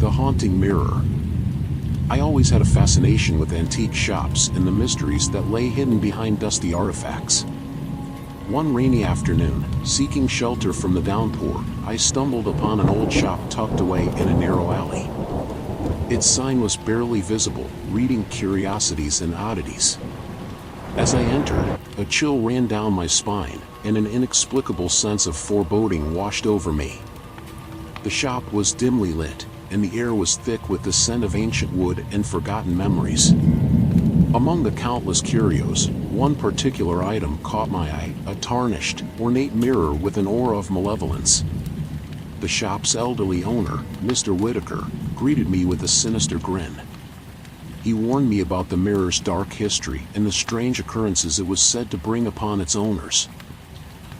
The haunting mirror. I always had a fascination with antique shops and the mysteries that lay hidden behind dusty artifacts. One rainy afternoon, seeking shelter from the downpour, I stumbled upon an old shop tucked away in a narrow alley. Its sign was barely visible, reading curiosities and oddities. As I entered, a chill ran down my spine, and an inexplicable sense of foreboding washed over me. The shop was dimly lit, and the air was thick with the scent of ancient wood and forgotten memories. Among the countless curios, one particular item caught my eye, a tarnished, ornate mirror with an aura of malevolence. The shop's elderly owner, Mr. Whitaker, greeted me with a sinister grin. He warned me about the mirror's dark history and the strange occurrences it was said to bring upon its owners.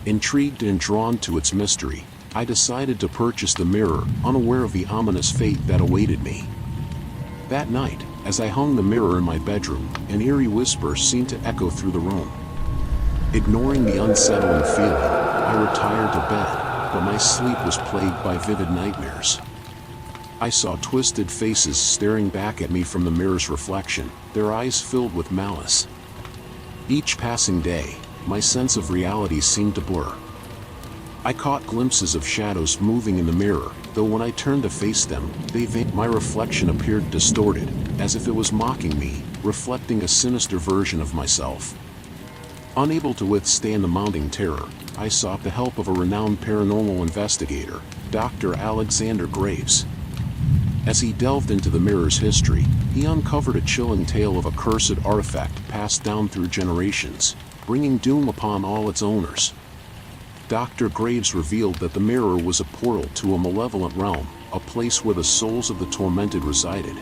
Intrigued and drawn to its mystery, I decided to purchase the mirror, unaware of the ominous fate that awaited me. That night, as I hung the mirror in my bedroom, an eerie whisper seemed to echo through the room. Ignoring the unsettling feeling, I retired to bed, but my sleep was plagued by vivid nightmares. I saw twisted faces staring back at me from the mirror's reflection, their eyes filled with malice. Each passing day, my sense of reality seemed to blur. I caught glimpses of shadows moving in the mirror, though when I turned to face them, my reflection appeared distorted, as if it was mocking me, reflecting a sinister version of myself. Unable to withstand the mounting terror, I sought the help of a renowned paranormal investigator, Dr. Alexander Graves. As he delved into the mirror's history, he uncovered a chilling tale of a cursed artifact passed down through generations, bringing doom upon all its owners. Dr. Graves revealed that the mirror was a portal to a malevolent realm, a place where the souls of the tormented resided.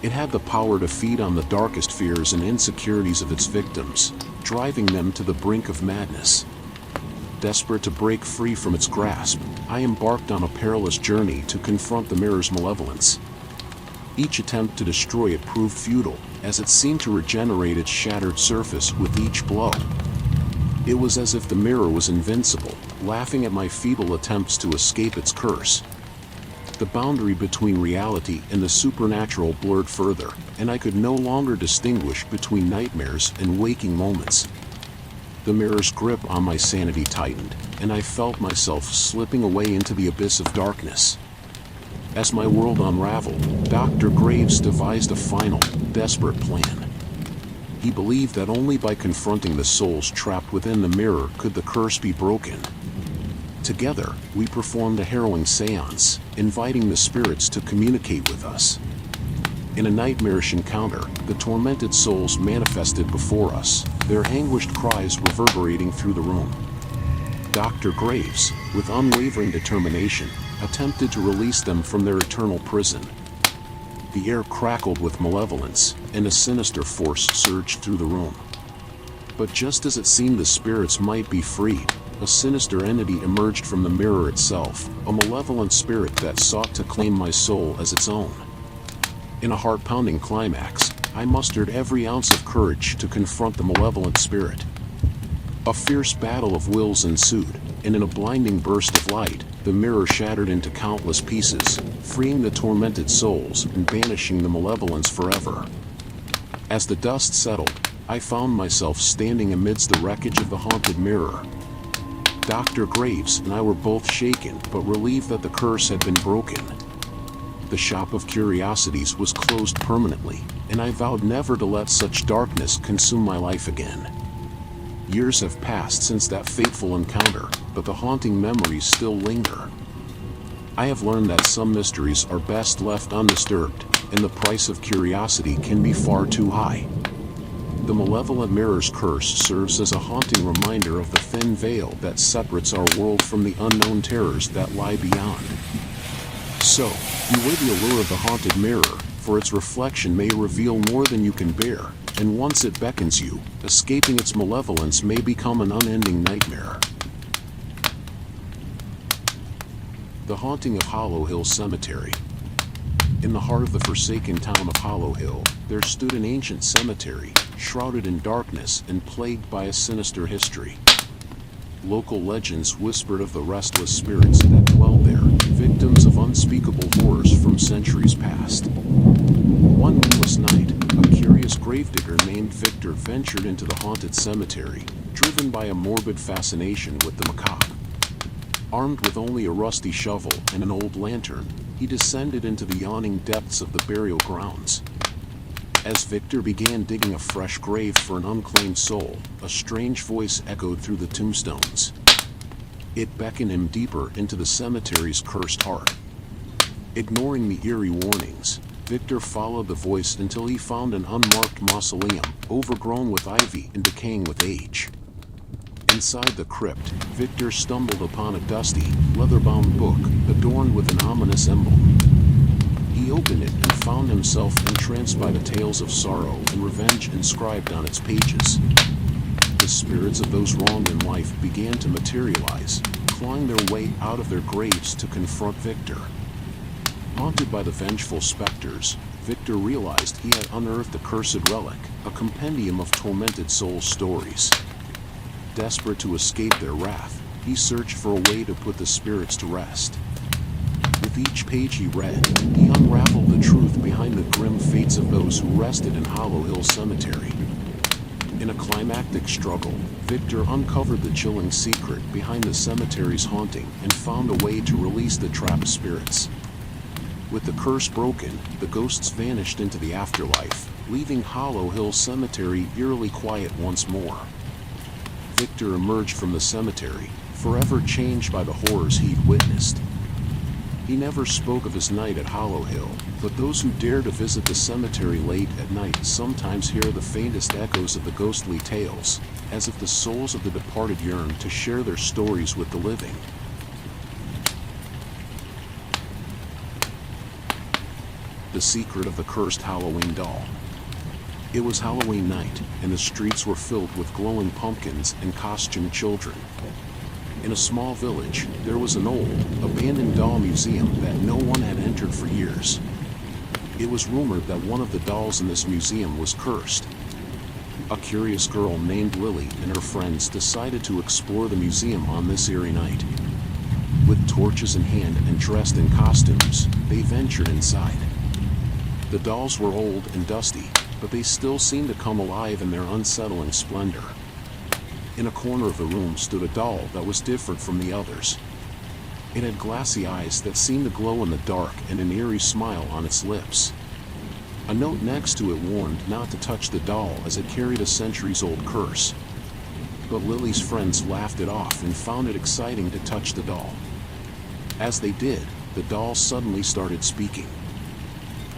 It had the power to feed on the darkest fears and insecurities of its victims, driving them to the brink of madness. Desperate to break free from its grasp, I embarked on a perilous journey to confront the mirror's malevolence. Each attempt to destroy it proved futile, as it seemed to regenerate its shattered surface with each blow. It was as if the mirror was invincible, laughing at my feeble attempts to escape its curse. The boundary between reality and the supernatural blurred further, and I could no longer distinguish between nightmares and waking moments. The mirror's grip on my sanity tightened, and I felt myself slipping away into the abyss of darkness. As my world unraveled, Dr. Graves devised a final, desperate plan. He believed that only by confronting the souls trapped within the mirror could the curse be broken. Together, we performed a harrowing seance, inviting the spirits to communicate with us. In a nightmarish encounter, the tormented souls manifested before us, their anguished cries reverberating through the room. Dr. Graves, with unwavering determination, attempted to release them from their eternal prison. The air crackled with malevolence, and a sinister force surged through the room. But just as it seemed the spirits might be freed, a sinister entity emerged from the mirror itself, a malevolent spirit that sought to claim my soul as its own. In a heart-pounding climax, I mustered every ounce of courage to confront the malevolent spirit. A fierce battle of wills ensued, and in a blinding burst of light, the mirror shattered into countless pieces, freeing the tormented souls and banishing the malevolence forever. As the dust settled, I found myself standing amidst the wreckage of the haunted mirror. Dr. Graves and I were both shaken but relieved that the curse had been broken. The shop of curiosities was closed permanently, and I vowed never to let such darkness consume my life again. Years have passed since that fateful encounter, but the haunting memories still linger. I have learned that some mysteries are best left undisturbed, and the price of curiosity can be far too high. The malevolent mirror's curse serves as a haunting reminder of the thin veil that separates our world from the unknown terrors that lie beyond. So, beware the allure of the haunted mirror, for its reflection may reveal more than you can bear, and once it beckons you, escaping its malevolence may become an unending nightmare. The Haunting of Hollow Hill Cemetery. In the heart of the forsaken town of Hollow Hill, there stood an ancient cemetery, shrouded in darkness and plagued by a sinister history. Local legends whispered of the restless spirits that dwelled there, victims of unspeakable horrors from centuries gravedigger named Victor ventured into the haunted cemetery, driven by a morbid fascination with the macabre. Armed with only a rusty shovel and an old lantern, he descended into the yawning depths of the burial grounds. As Victor began digging a fresh grave for an unclaimed soul, a strange voice echoed through the tombstones. It beckoned him deeper into the cemetery's cursed heart. Ignoring the eerie warnings, Victor followed the voice until he found an unmarked mausoleum, overgrown with ivy and decaying with age. Inside the crypt, Victor stumbled upon a dusty, leather-bound book adorned with an ominous emblem. He opened it and found himself entranced by the tales of sorrow and revenge inscribed on its pages. The spirits of those wronged in life began to materialize, clawing their way out of their graves to confront Victor. Haunted by the vengeful specters, Victor realized he had unearthed a cursed relic, a compendium of tormented soul stories. Desperate to escape their wrath, he searched for a way to put the spirits to rest. With each page he read, he unraveled the truth behind the grim fates of those who rested in Hollow Hill Cemetery. In a climactic struggle, Victor uncovered the chilling secret behind the cemetery's haunting and found a way to release the trapped spirits. With the curse broken, the ghosts vanished into the afterlife, leaving Hollow Hill Cemetery eerily quiet once more. Victor emerged from the cemetery, forever changed by the horrors he'd witnessed. He never spoke of his night at Hollow Hill, but those who dare to visit the cemetery late at night sometimes hear the faintest echoes of the ghostly tales, as if the souls of the departed yearn to share their stories with the living. The secret of the cursed Halloween doll. It was Halloween night, and the streets were filled with glowing pumpkins and costumed children. In a small village, there was an old, abandoned doll museum that no one had entered for years. It was rumored that one of the dolls in this museum was cursed. A curious girl named Lily and her friends decided to explore the museum on this eerie night. With torches in hand and dressed in costumes, they ventured inside. The dolls were old and dusty, but they still seemed to come alive in their unsettling splendor. In a corner of the room stood a doll that was different from the others. It had glassy eyes that seemed to glow in the dark and an eerie smile on its lips. A note next to it warned not to touch the doll as it carried a centuries-old curse. But Lily's friends laughed it off and found it exciting to touch the doll. As they did, the doll suddenly started speaking.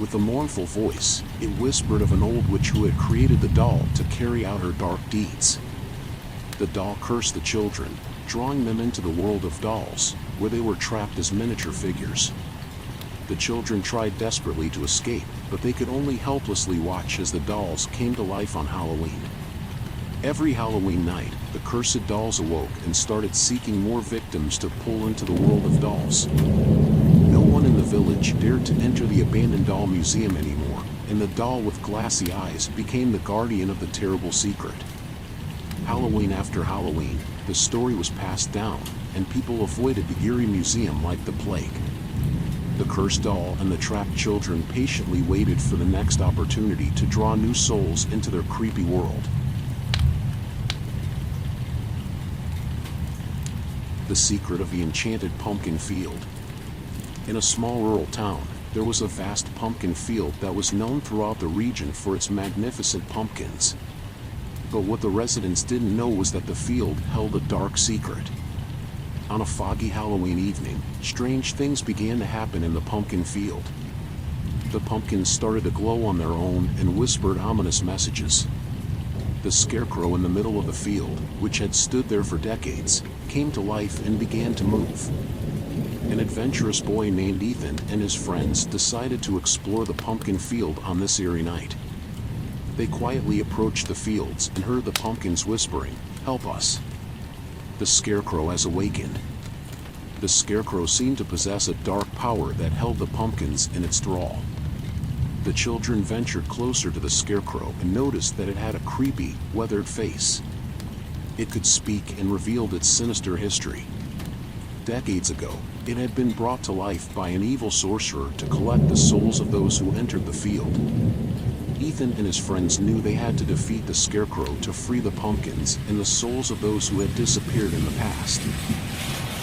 With a mournful voice, it whispered of an old witch who had created the doll to carry out her dark deeds. The doll cursed the children, drawing them into the world of dolls, where they were trapped as miniature figures. The children tried desperately to escape, but they could only helplessly watch as the dolls came to life on Halloween. Every Halloween night, the cursed dolls awoke and started seeking more victims to pull into the world of dolls. No one in the village dared to enter the abandoned doll museum anymore, and the doll with glassy eyes became the guardian of the terrible secret. Halloween after Halloween, the story was passed down, and people avoided the eerie museum like the plague. The cursed doll and the trapped children patiently waited for the next opportunity to draw new souls into their creepy world. The secret of the enchanted pumpkin field. In a small rural town, there was a vast pumpkin field that was known throughout the region for its magnificent pumpkins. But what the residents didn't know was that the field held a dark secret. On a foggy Halloween evening, strange things began to happen in the pumpkin field. The pumpkins started to glow on their own and whispered ominous messages. The scarecrow in the middle of the field, which had stood there for decades, came to life and began to move. An adventurous boy named Ethan and his friends decided to explore the pumpkin field on this eerie night. They quietly approached the fields and heard the pumpkins whispering, "Help us." The scarecrow has awakened. The scarecrow seemed to possess a dark power that held the pumpkins in its thrall. The children ventured closer to the scarecrow and noticed that it had a creepy, weathered face. It could speak and revealed its sinister history. Decades ago, it had been brought to life by an evil sorcerer to collect the souls of those who entered the field. Ethan and his friends knew they had to defeat the scarecrow to free the pumpkins and the souls of those who had disappeared in the past.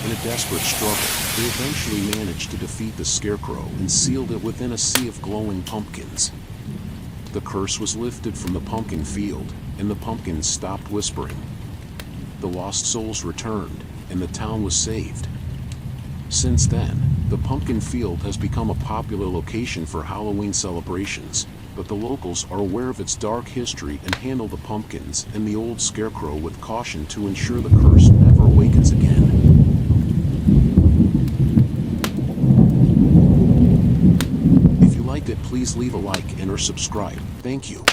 In a desperate struggle, they eventually managed to defeat the scarecrow and sealed it within a sea of glowing pumpkins. The curse was lifted from the pumpkin field, and the pumpkins stopped whispering. The lost souls returned, and the town was saved. Since then, the pumpkin field has become a popular location for Halloween celebrations, but the locals are aware of its dark history and handle the pumpkins and the old scarecrow with caution to ensure the curse never awakens again. If you liked it, please leave a like and or subscribe. Thank you.